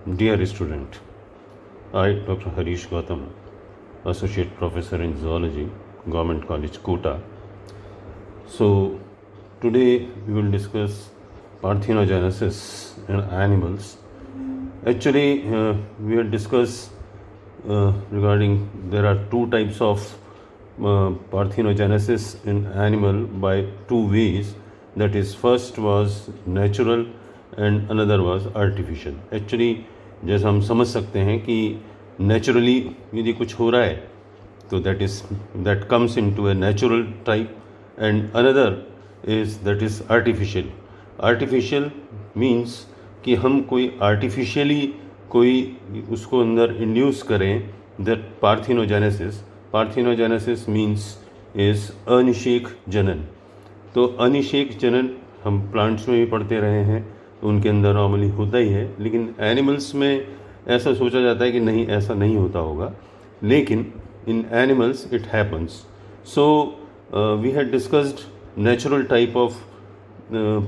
Dear student, I, Dr. Harish Gautam, Associate Professor in Zoology, Government College, Kota. So, today we will discuss parthenogenesis in animals. Actually, we will discuss regarding there are two types of parthenogenesis in animal by two ways. That is, first was natural and another was artificial. Actually, जैसा हम समझ सकते हैं कि naturally यदि कुछ हो रहा है तो that comes into a natural type and another that is artificial. Artificial means कि हम कोई आर्टिफिशियली कोई उसको अंदर इंड्यूस करें. दैट पार्थिनोजेनेसिस मीन्स इज़ अनिषेक जनन. तो अनिषेक जनन हम प्लांट्स में भी पढ़ते रहे हैं, उनके अंदर नॉर्मली होता ही है, लेकिन एनिमल्स में ऐसा सोचा जाता है कि नहीं, ऐसा नहीं होता होगा, लेकिन in animals it happens. So we had discussed natural type of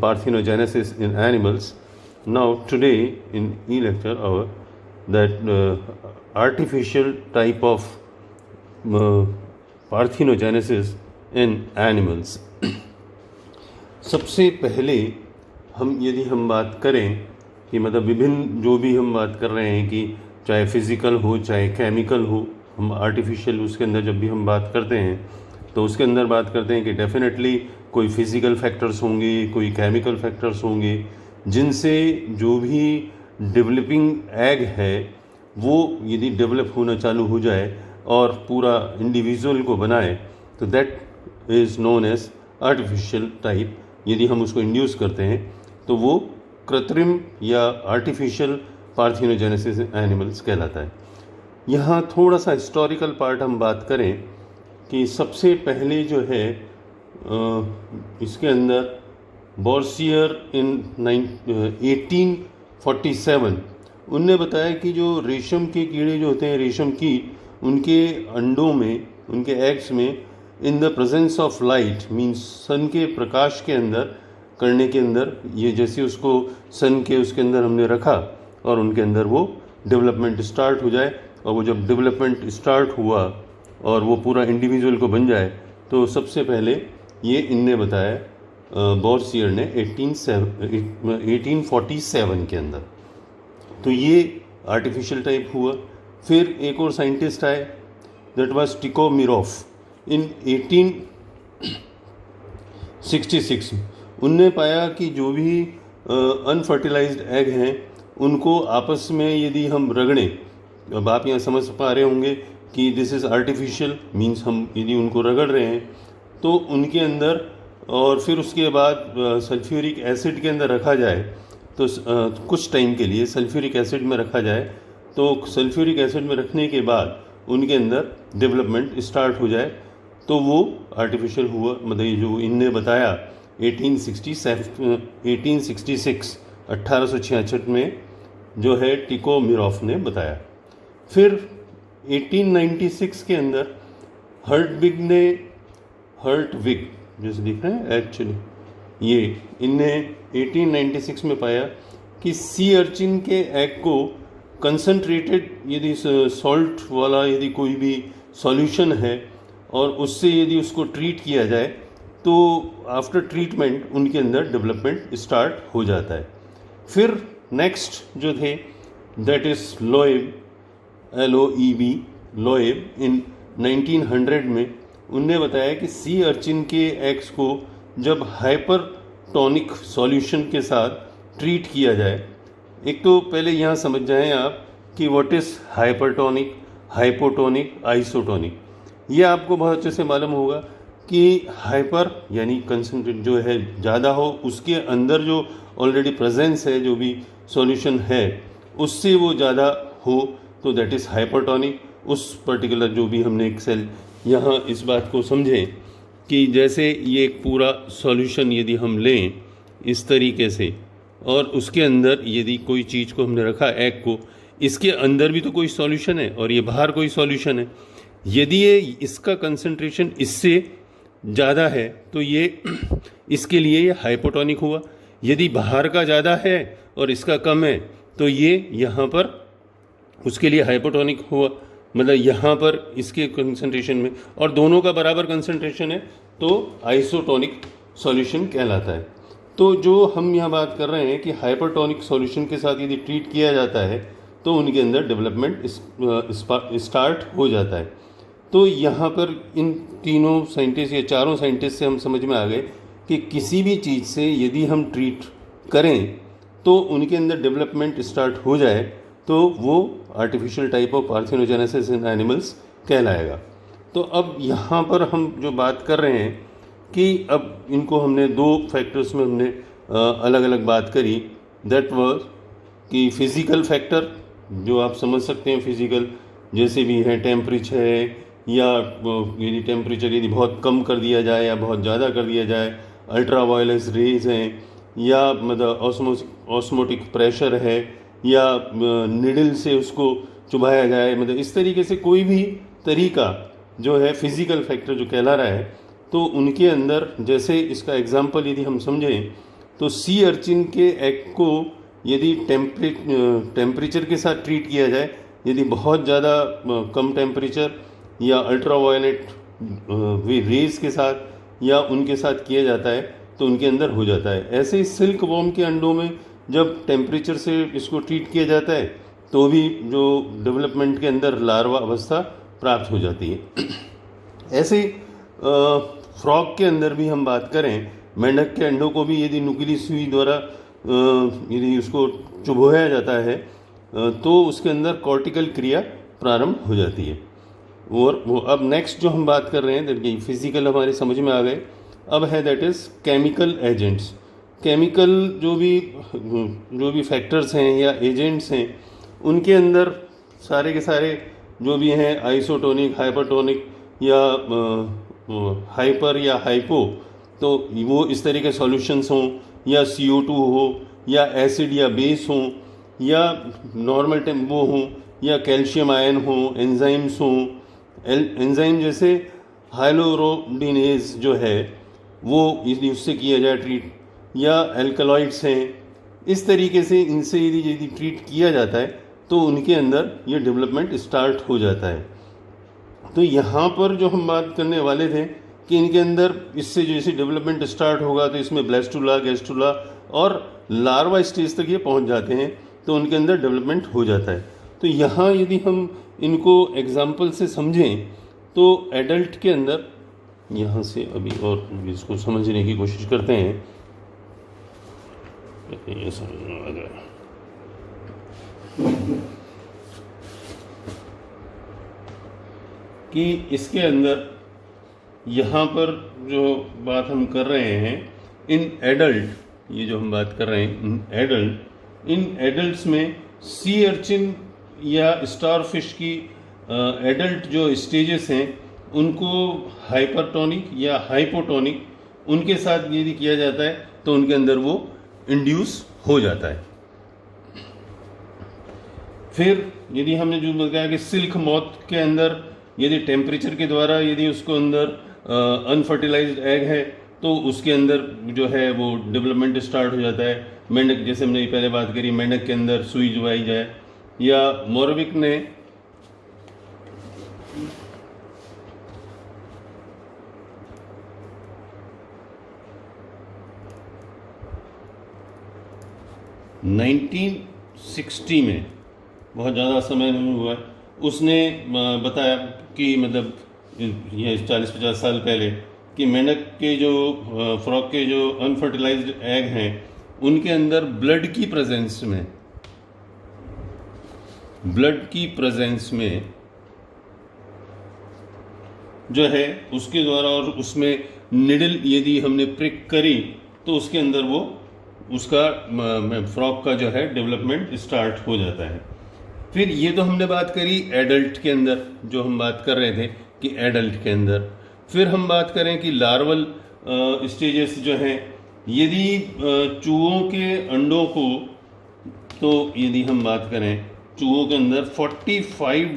parthenogenesis in animals. Now today in e-lecture our that artificial type of parthenogenesis in animals. सबसे पहले यदि हम बात करें कि मतलब विभिन्न जो भी हम बात कर रहे हैं कि चाहे फिज़िकल हो चाहे केमिकल हो, हम आर्टिफिशियल उसके अंदर जब भी हम बात करते हैं तो उसके अंदर बात करते हैं कि डेफिनेटली कोई फिज़िकल फैक्टर्स होंगे, कोई केमिकल फैक्टर्स होंगे, जिनसे जो भी डेवलपिंग एग है वो यदि डेवलप होना चालू हो जाए और पूरा इंडिविजुअल को बनाए तो that is known as artificial type. यदि हम उसको इंड्यूस करते हैं तो वो कृत्रिम या आर्टिफिशियल पार्थिनोजेनेसिस एनिमल्स कहलाता है. यहाँ थोड़ा सा हिस्टोरिकल पार्ट हम बात करें कि सबसे पहले जो है इसके अंदर बॉर्सियर इन 1847 उनने बताया कि जो रेशम के कीड़े जो होते हैं, रेशम की, उनके अंडों में, उनके एग्स में in the presence of light means sun के प्रकाश के अंदर करने के अंदर, ये जैसे उसको सन के उसके अंदर हमने रखा और उनके अंदर वो डेवलपमेंट स्टार्ट हो जाए, और वो जब डेवलपमेंट स्टार्ट हुआ और वो पूरा इंडिविजुअल को बन जाए तो सबसे पहले ये इनने बताया बॉर्सियर ने 1847 के अंदर. तो ये आर्टिफिशियल टाइप हुआ. फिर एक और साइंटिस्ट आए, दैट वाज टिकोमिरोफ इन 1866. उनने पाया कि जो भी अनफर्टिलाइज्ड एग हैं उनको आपस में यदि हम रगड़ें, अब आप यहाँ समझ पा रहे होंगे कि दिस इज़ आर्टिफिशियल मीन्स हम यदि उनको रगड़ रहे हैं तो उनके अंदर, और फिर उसके बाद सल्फ्यूरिक एसिड के अंदर रखा जाए तो कुछ टाइम के लिए सल्फ्यूरिक एसिड में रखा जाए तो सल्फ्यूरिक एसिड में रखने के बाद उनके अंदर डेवलपमेंट स्टार्ट हो जाए तो वो आर्टिफिशियल हुआ. मतलब ये जो इनने बताया 1866 में जो है टिकोमिरोफ ने बताया. फिर 1896 के अंदर हर्टविग जैसे दिख रहे हैं एक्चुअली, ये इनने 1896 में पाया कि सी अर्चिन के एग को कंसंट्रेटेड यदि सॉल्ट वाला यदि कोई भी सॉल्यूशन है और उससे यदि उसको ट्रीट किया जाए तो आफ्टर ट्रीटमेंट उनके अंदर डेवलपमेंट स्टार्ट हो जाता है. फिर नेक्स्ट जो थे that is Loeb, LOEB, Loeb in 1900 में उनने बताया कि सी अर्चिन के एग्स को जब हाइपरटोनिक सॉल्यूशन के साथ ट्रीट किया जाए, एक तो पहले यहाँ समझ जाएं आप कि what is hypertonic, hypotonic, isotonic. ये आपको बहुत अच्छे से मालूम होगा कि हाइपर यानी कंसंट्रेट जो है ज़्यादा हो, उसके अंदर जो ऑलरेडी प्रेजेंस है जो भी सॉल्यूशन है उससे वो ज़्यादा हो तो दैट इज़ हाइपरटोनिक. उस पर्टिकुलर जो भी हमने एक सेल यहाँ इस बात को समझें कि जैसे ये एक पूरा सॉल्यूशन यदि हम लें इस तरीके से और उसके अंदर यदि कोई चीज़ को हमने रखा एग को, इसके अंदर भी तो कोई सॉल्यूशन है और ये बाहर कोई सॉल्यूशन है. यदि ये इसका कंसंट्रेशन इससे ज़्यादा है तो ये इसके लिए ये हाइपोटोनिक हुआ. यदि बाहर का ज़्यादा है और इसका कम है तो ये यहाँ पर उसके लिए हाइपोटोनिक हुआ, मतलब यहाँ पर इसके कंसंट्रेशन में, और दोनों का बराबर कंसंट्रेशन है तो आइसोटोनिक सॉल्यूशन कहलाता है। तो जो हम यहाँ बात कर रहे हैं कि हाइपरटोनिक सॉल्यूशन के साथ यदि ट्रीट किया जाता है तो उनके अंदर डेवलपमेंट स्टार्ट हो जाता है। तो यहाँ पर इन तीनों साइंटिस्ट या चारों साइंटिस्ट से हम समझ में आ गए कि किसी भी चीज़ से यदि हम ट्रीट करें तो उनके अंदर डेवलपमेंट स्टार्ट हो जाए तो वो artificial type of parthenogenesis in animals कहलाएगा। तो अब यहाँ पर हम जो बात कर रहे हैं कि अब इनको हमने दो फैक्टर्स में हमने अलग अलग बात करी, दैट वाज कि फिज़िकल फैक्टर जो आप समझ सकते हैं, फिज़िकल जैसे भी है टेम्परेचर है, या यदि टेम्परेचर यदि बहुत कम कर दिया जाए या बहुत ज़्यादा कर दिया जाए, अल्ट्रा वायलेंस रेज हैं, या मतलब ऑस्मोटिक प्रेशर है, या निडल से उसको चुभाया जाए, मतलब इस तरीके से कोई भी तरीका जो है फिज़िकल फैक्टर जो कहला रहा है, तो उनके अंदर जैसे इसका एग्जांपल यदि हम समझें तो सी अर्चिन के एग को यदि टेम्परेचर के साथ ट्रीट किया जाए, यदि बहुत ज़्यादा कम टेम्परेचर या अल्ट्रा वायलेट रेज के साथ या उनके साथ किया जाता है तो उनके अंदर हो जाता है। ऐसे ही सिल्क वॉर्म के अंडों में जब टेम्परेचर से इसको ट्रीट किया जाता है तो भी जो डेवलपमेंट के अंदर लार्वा अवस्था प्राप्त हो जाती है। ऐसे फ्रॉग के अंदर भी हम बात करें, मेंढक के अंडों को भी यदि नुकीली सुई द्वारा यदि उसको चुभोया जाता है तो उसके अंदर कॉर्टिकल क्रिया प्रारंभ हो जाती है। और वो अब नेक्स्ट जो हम बात कर रहे हैं, दैट फिजिकल हमारे समझ में आ गए, अब है that is chemical agents. Chemical जो भी फैक्टर्स हैं या एजेंट्स हैं उनके अंदर सारे के सारे जो भी हैं आइसोटोनिक, हाइपरटोनिक या हाइपर या हाइपो, तो वो इस तरह के सॉल्यूशंस हों या CO2 हो या एसिड या बेस हों या नॉर्मल वो हों या कैल्शियम आयन हो, एंजाइम्स हों, एंजाइम जैसे हाइलोरोडिनेज जो है वो यदि उससे किया जाए ट्रीट, या एल्कलॉइड्स हैं, इस तरीके से इनसे यदि ट्रीट किया जाता है तो उनके अंदर ये डेवलपमेंट स्टार्ट हो जाता है। तो यहाँ पर जो हम बात करने वाले थे कि इनके अंदर इससे जैसे डेवलपमेंट स्टार्ट होगा तो इसमें ब्लास्टुला, गैस्ट्रुला और लार्वा स्टेज तक ये पहुँच जाते हैं तो उनके अंदर डेवलपमेंट हो जाता है। तो यहाँ यदि हम इनको एग्जाम्पल से समझें तो एडल्ट के अंदर, यहाँ से अभी और इसको समझने की कोशिश करते हैं, ये समझ में आ गया कि इसके अंदर यहाँ पर जो बात हम कर रहे हैं इन एडल्ट, ये जो हम बात कर रहे हैं इन एडल्ट्स में सी अर्चिन या स्टारफिश की एडल्ट जो स्टेजेस हैं उनको हाइपरटोनिक या हाइपोटोनिक उनके साथ यदि किया जाता है तो उनके अंदर वो इंड्यूस हो जाता है। फिर यदि हमने जो बताया कि सिल्क मॉथ के अंदर यदि टेम्परेचर के द्वारा यदि उसको अंदर अनफर्टिलाइज्ड एग है तो उसके अंदर जो है वो डेवलपमेंट स्टार्ट हो जाता है। मेंढक, जैसे हमने पहले बात करी, मेंढक के अंदर सुई जुबाई जाए, या मोरविक ने (1960) में, बहुत ज़्यादा समय नहीं हुआ, उसने बताया कि मतलब ये 40-50 साल पहले कि मेंढक के जो फ्रॉग के जो अनफर्टिलाइज्ड एग हैं उनके अंदर ब्लड की प्रेजेंस में जो है उसके द्वारा और उसमें निडल यदि हमने प्रिक करी तो उसके अंदर वो उसका फ्रॉग का जो है डेवलपमेंट स्टार्ट हो जाता है। फिर ये तो हमने बात करी एडल्ट के अंदर, जो हम बात कर रहे थे कि एडल्ट के अंदर। फिर हम बात करें कि लार्वल स्टेजेस जो हैं, यदि चूहों के अंडों को, तो यदि हम बात करें चूहों के अंदर 45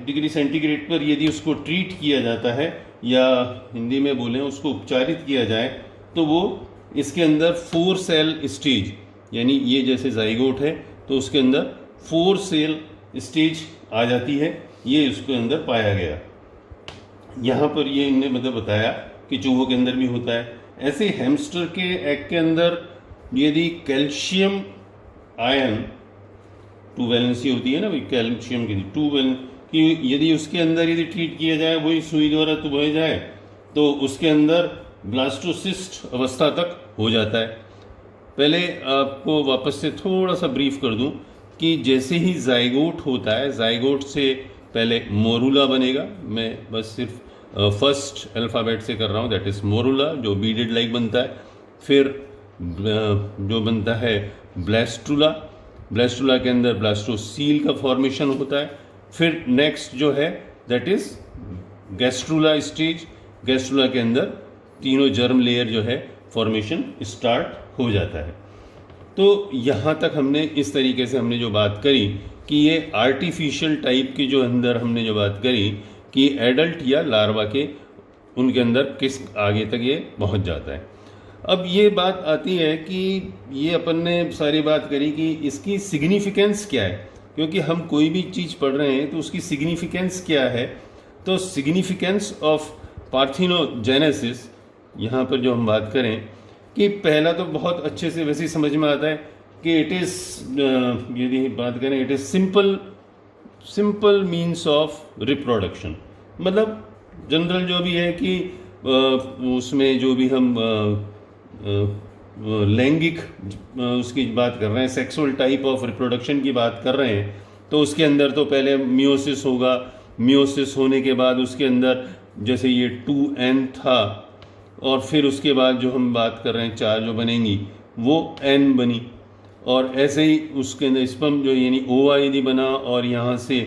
डिग्री सेंटीग्रेड पर यदि उसको ट्रीट किया जाता है या हिंदी में बोलें उसको उपचारित किया जाए तो वो इसके अंदर 4 सेल स्टेज, यानी ये जैसे जाइगोट है तो उसके अंदर 4 सेल स्टेज आ जाती है, ये उसके अंदर पाया गया। यहाँ पर ये इनने मतलब बताया कि चूहों के अंदर भी होता है। ऐसे हैमस्टर के एग के अंदर यदि कैल्शियम आयन 2 वैलेंसी होती है ना भाई, कैल्शियम की 2 वैलेंस की यदि उसके अंदर यदि ट्रीट किया जाए, वही सुई द्वारा चुभाया जाए, तो उसके अंदर ब्लास्टोसिस्ट अवस्था तक हो जाता है। पहले आपको वापस से थोड़ा सा ब्रीफ कर दूं कि जैसे ही जाइगोट होता है, जाइगोट से पहले मोरूला बनेगा। मैं बस सिर्फ फर्स्ट अल्फ़ाबेट से कर रहा हूँ, दैट इज़ मोरूला, जो बीडेड लाइक बनता है। फिर जो बनता है ब्लास्टुला, ब्लास्टुला के अंदर ब्लास्टोसील का फॉर्मेशन होता है। फिर नेक्स्ट जो है that is gastrula stage, gastrula के अंदर तीनों जर्म लेयर जो है फॉर्मेशन स्टार्ट हो जाता है। तो यहाँ तक हमने इस तरीके से हमने जो बात करी कि ये आर्टिफिशियल टाइप की जो अंदर हमने जो बात करी कि एडल्ट या लार्वा के उनके अंदर किस आगे तक ये पहुँच जाता है। अब ये बात आती है कि ये अपन ने सारी बात करी कि इसकी सिग्निफिकेंस क्या है, क्योंकि हम कोई भी चीज़ पढ़ रहे हैं तो उसकी सिग्निफिकेंस क्या है। तो सिग्निफिकेंस ऑफ पार्थिनोजेनेसिस यहाँ पर जो हम बात करें कि पहला तो बहुत अच्छे से वैसे ही समझ में आता है कि इट इज़, यदि बात करें, it is simple means of reproduction. मतलब जनरल जो भी है कि उसमें जो भी हम लैंगिक उसकी बात कर रहे हैं, सेक्सुअल टाइप ऑफ रिप्रोडक्शन की बात कर रहे हैं, तो उसके अंदर तो पहले मियोसिस होगा। मियोसिस होने के बाद उसके अंदर जैसे ये 2n था, और फिर उसके बाद जो हम बात कर रहे हैं 4 जो बनेंगी वो n बनी, और ऐसे ही उसके अंदर स्पर्म जो यानी ओवा यदि बना और यहाँ से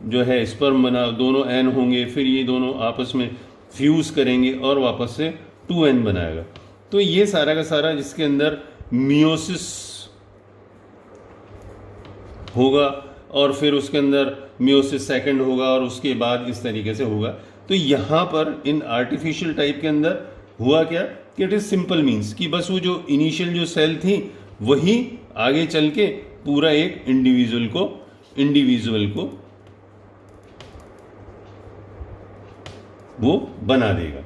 जो है स्पर्म बना, दोनों n होंगे, फिर ये दोनों आपस में फ्यूज़ करेंगे और वापस से 2n बनाएगा। तो ये सारा का सारा जिसके अंदर मियोसिस होगा और फिर उसके अंदर मियोसिस सेकंड होगा और उसके बाद इस तरीके से होगा। तो यहाँ पर इन आर्टिफिशियल टाइप के अंदर हुआ क्या कि इट इज़ सिंपल मीन्स कि बस वो जो इनिशियल जो सेल थी वही आगे चल के पूरा एक इंडिविजुअल को वो बना देगा।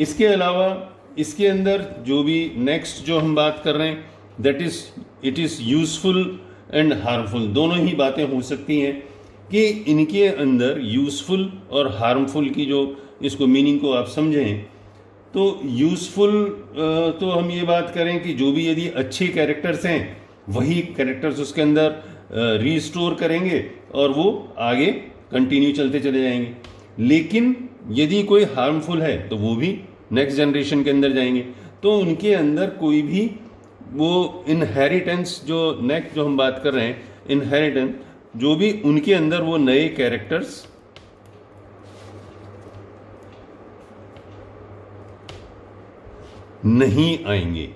इसके अलावा इसके अंदर जो भी नेक्स्ट जो हम बात कर रहे हैं that is it is useful and harmful, दोनों ही बातें हो सकती हैं कि इनके अंदर यूज़फुल और हार्मफुल की जो इसको मीनिंग को आप समझें। तो यूज़फुल तो हम ये बात करें कि जो भी यदि अच्छे कैरेक्टर्स हैं वही कैरेक्टर्स उसके अंदर रीस्टोर करेंगे और वो आगे कंटिन्यू चलते चले जाएंगे। लेकिन यदि कोई हार्मफुल है तो वो भी नेक्स्ट जनरेशन के अंदर जाएंगे। तो उनके अंदर कोई भी वो इनहेरिटेंस जो नेक्स्ट जो हम बात कर रहे हैं इनहेरिटेंस, जो भी उनके अंदर वो नए कैरेक्टर्स नहीं आएंगे।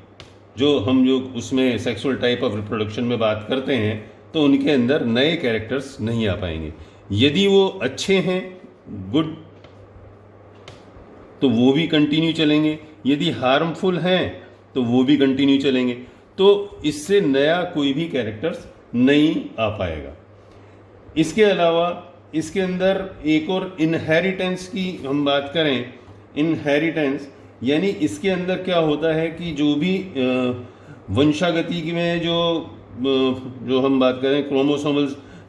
जो हम जो उसमें सेक्सुअल टाइप ऑफ रिप्रोडक्शन में बात करते हैं तो उनके अंदर नए कैरेक्टर्स नहीं आ पाएंगे। यदि वो अच्छे हैं, गुड, तो वो भी कंटिन्यू चलेंगे। यदि हार्मफुल हैं तो वो भी कंटिन्यू चलेंगे। तो इससे नया कोई भी कैरेक्टर्स नहीं आ पाएगा। इसके अलावा इसके अंदर एक और इनहेरिटेंस की हम बात करें, इनहेरिटेंस यानी इसके अंदर क्या होता है कि जो भी वंशागति में जो हम बात करें क्रोमोसोमल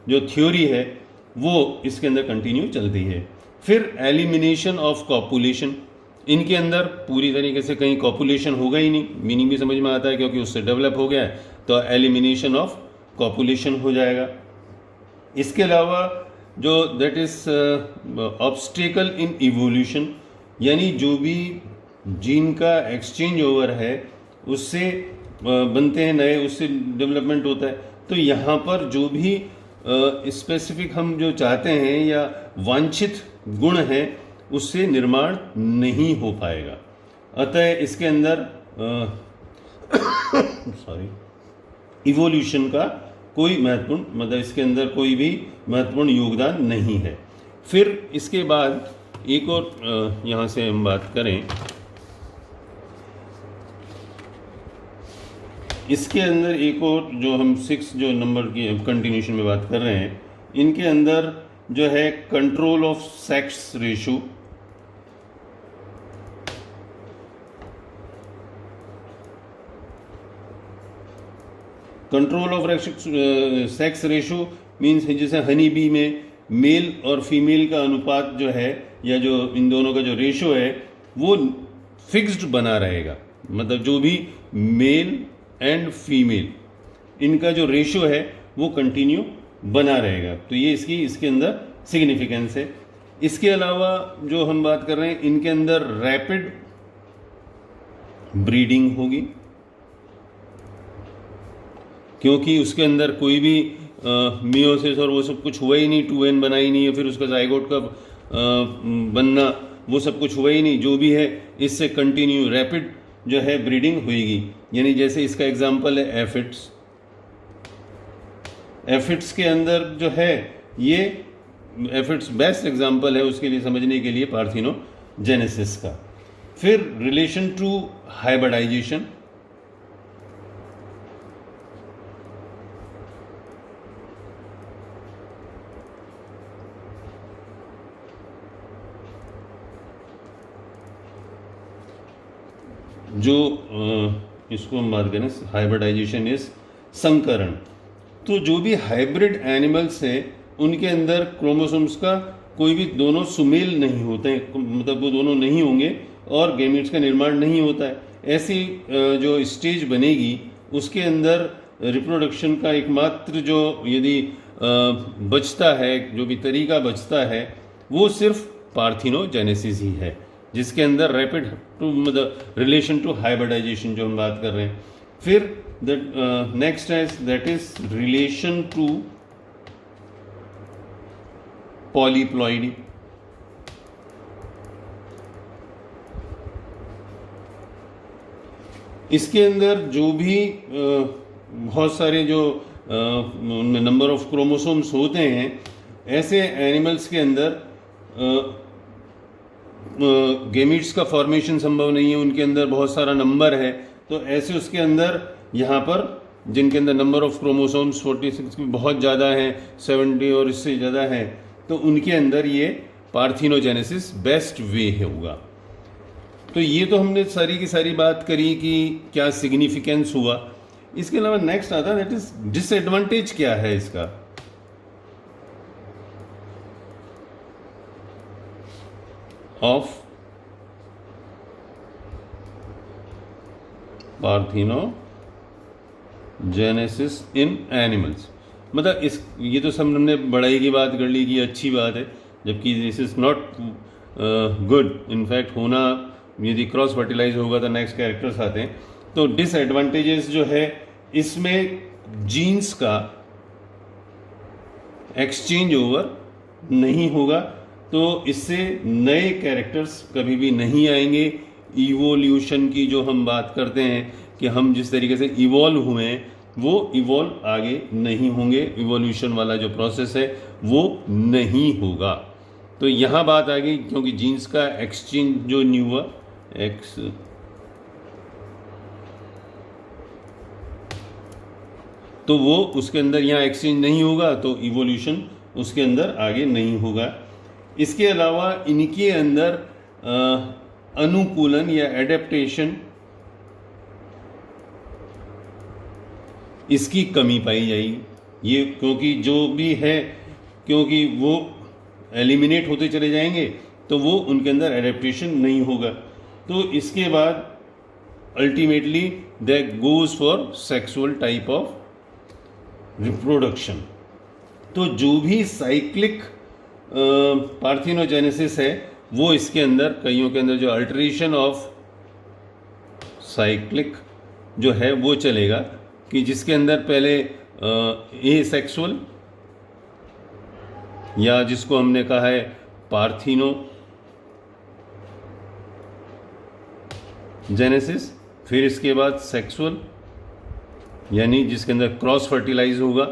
जो थ्योरी है वो इसके अंदर कंटिन्यू चलती है। फिर एलिमिनेशन ऑफ कॉपुलेशन, इनके अंदर पूरी तरीके से कहीं कॉपुलेशन होगा ही नहीं, मीनिंग भी समझ में आता है क्योंकि उससे डेवलप हो गया है, तो एलिमिनेशन ऑफ कॉपुलेशन हो जाएगा। इसके अलावा जो that is obstacle in evolution, यानी जो भी जीन का एक्सचेंज ओवर है उससे बनते हैं नए, उससे डेवलपमेंट होता है। तो यहाँ पर जो भी स्पेसिफिक हम जो चाहते हैं या वांछित गुण है उससे निर्माण नहीं हो पाएगा। अतः इसके अंदर इवोल्यूशन का कोई महत्वपूर्ण मतलब इसके अंदर कोई भी महत्वपूर्ण योगदान नहीं है। फिर इसके बाद एक और यहाँ से हम बात करें इसके अंदर एक और जो हम 6 जो नंबर की कंटिन्यूशन में बात कर रहे हैं, इनके अंदर जो है control of sex ratio, control of sex ratio means जैसे हनी बी में मेल और फीमेल का अनुपात जो है, या जो इन दोनों का जो रेशो है वो फिक्स्ड बना रहेगा। मतलब जो भी मेल एंड फीमेल इनका जो रेशो है वो कंटिन्यू बना रहेगा। तो ये इसके अंदर सिग्निफिकेंस है। इसके अलावा जो हम बात कर रहे हैं, इनके अंदर रैपिड ब्रीडिंग होगी, क्योंकि उसके अंदर कोई भी मियोसिस और वो सब कुछ हुआ ही नहीं, 2n बना ही नहीं है, फिर उसका जाइगोट का बनना वो सब कुछ हुआ ही नहीं। जो भी है इससे कंटिन्यू रैपिड जो है ब्रीडिंग होगी। यानी जैसे इसका एग्जांपल है एफिड्स। एफिड्स के अंदर जो है ये एफिड्स बेस्ट एग्जांपल है उसके लिए समझने के लिए पार्थिनोजेनेसिस का। फिर रिलेशन टू हाइब्रिडाइजेशन, जो इसको हम बात करें हाइब्रिडाइजेशन इज संकरण। तो जो भी हाइब्रिड एनिमल्स है उनके अंदर क्रोमोसोम्स का कोई भी दोनों सुमेल नहीं होते हैं, मतलब वो दोनों नहीं होंगे और गैमीट्स का निर्माण नहीं होता है। ऐसी जो स्टेज बनेगी उसके अंदर रिप्रोडक्शन का एकमात्र जो यदि बचता है, जो भी तरीका बचता है वो सिर्फ पार्थिनोजेनेसिस ही है, जिसके अंदर रैपिड टू मतलब रिलेशन टू हाइब्रिडाइजेशन जो हम बात कर रहे हैं। फिर नेक्स्ट है that is relation to polyploidy. इसके अंदर जो भी बहुत सारे जो नंबर ऑफ क्रोमोसोम्स होते हैं, ऐसे एनिमल्स के अंदर गैमीट्स का फॉर्मेशन संभव नहीं है, उनके अंदर बहुत सारा नंबर है। तो ऐसे उसके अंदर यहाँ पर जिनके अंदर नंबर ऑफ क्रोमोसोम्स 46 की बहुत ज़्यादा है, 70 और इससे ज़्यादा है, तो उनके अंदर ये पार्थिनोजेनेसिस बेस्ट वे होगा। तो ये तो हमने सारी की सारी बात करी कि क्या सिग्निफिकेंस हुआ। इसके अलावा नेक्स्ट आता है दैट इज डिसएडवांटेज क्या है इसका। ऑफ पार्थिनोजेनेसिस इन एनिमल्स, मतलब ये तो सब हमने बड़ाई की बात कर ली कि अच्छी बात है, जबकि this is not good. In fact होना, यदि क्रॉस फर्टिलाइज होगा तो नेक्स्ट कैरेक्टर्स आते हैं। तो डिसएडवांटेजेस जो है इसमें जीन्स का एक्सचेंज ओवर नहीं होगा, तो इससे नए कैरेक्टर्स कभी भी नहीं आएंगे। इवोल्यूशन की जो हम बात करते हैं कि हम जिस तरीके से इवॉल्व हुए हैं वो इवॉल्व आगे नहीं होंगे, इवोल्यूशन वाला जो प्रोसेस है वो नहीं होगा। तो यहाँ बात आ गई, क्योंकि जीन्स का एक्सचेंज जो नहीं हुआ, तो वो उसके अंदर यहाँ एक्सचेंज नहीं होगा, तो इवोल्यूशन उसके अंदर आगे नहीं होगा। इसके अलावा इनके अंदर अनुकूलन या एडेप्टेशन इसकी कमी पाई जाएगी। ये क्योंकि जो भी है, क्योंकि वो एलिमिनेट होते चले जाएंगे तो वो उनके अंदर एडेप्टेशन नहीं होगा। तो इसके बाद ultimately they goes for sexual type of reproduction. तो जो भी साइक्लिक पार्थिनोजेनेसिस है वो इसके अंदर, कईयों के अंदर जो अल्टरेशन ऑफ साइक्लिक जो है वो चलेगा, कि जिसके अंदर पहले ए सेक्सुअल या जिसको हमने कहा है पार्थिनोजेनेसिस, फिर इसके बाद सेक्सुअल यानी जिसके अंदर क्रॉस फर्टिलाइज होगा।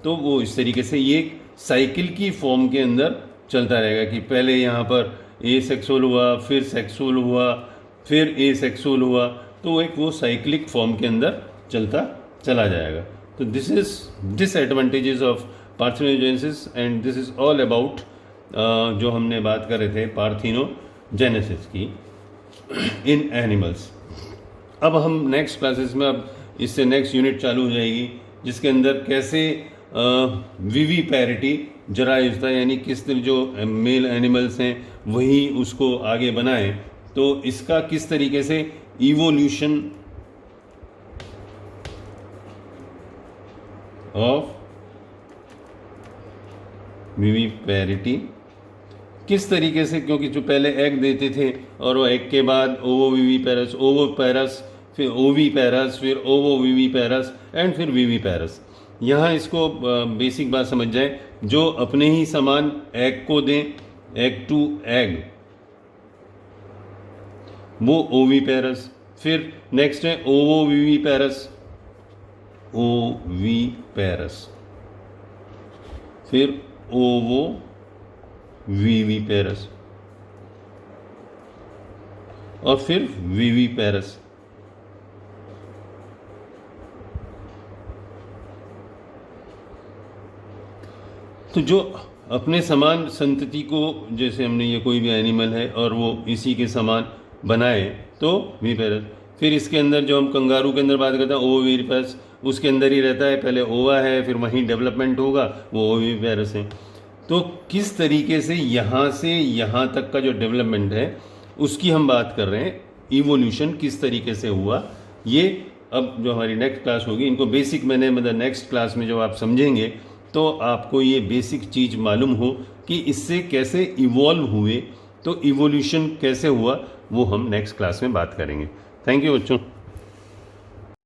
तो वो इस तरीके से ये साइकिल की फॉर्म के अंदर चलता रहेगा कि पहले यहाँ पर ए सेक्सुअल हुआ, फिर सेक्सुअल हुआ, फिर ए सेक्सुअल हुआ। तो एक वो साइक्लिक फॉर्म के अंदर चलता चला जाएगा। तो this is disadvantages of parthenogenesis and this is all about जो हमने बात कर रहे थे पार्थेनोजेनेसिस की इन एनिमल्स। अब हम नेक्स्ट क्लासेस में, अब इससे नेक्स्ट यूनिट चालू हो जाएगी जिसके अंदर कैसे विविपैरिटी जराइव्स था, यानी किस तरह जो मेल एनिमल्स हैं वही उसको आगे बनाए, तो इसका किस तरीके से इवोल्यूशन ऑफ विविपैरिटी किस तरीके से, क्योंकि जो पहले एग देते थे और वो एग के बाद ओवोविविपैरस, ओवोपैरस, फिर ओवीपैरस, फिर ओवोविविपैरस एंड फिर विविपैरस। यहाँ इसको बेसिक बात समझ जाए, जो अपने ही समान एग को दें, एग टू एग, वो ओवीपैरस। फिर नेक्स्ट है ओवोविविपैरस, ओवीपैरस, फिर ओवोविविपैरस और फिर विविपैरस। तो जो अपने समान संतति को, जैसे हमने ये कोई भी एनिमल है और वो इसी के समान बनाए तो विविपैरस। फिर इसके अंदर जो हम कंगारू के अंदर बात करते हैं ओविविपैरस, उसके अंदर ही रहता है, पहले ओवा है फिर वहीं डेवलपमेंट होगा, वो ओविविपैरस है। तो किस तरीके से यहाँ तक का जो डेवलपमेंट है उसकी हम बात कर रहे हैं, इवोल्यूशन किस तरीके से हुआ, ये अब जो हमारी नेक्स्ट क्लास होगी, इनको बेसिक मैंने मतलब नेक्स्ट क्लास में जब आप समझेंगे तो आपको ये बेसिक चीज़ मालूम हो कि इससे कैसे इवॉल्व हुए, तो इवोल्यूशन कैसे हुआ वो हम नेक्स्ट क्लास में बात करेंगे। थैंक यू बच्चों।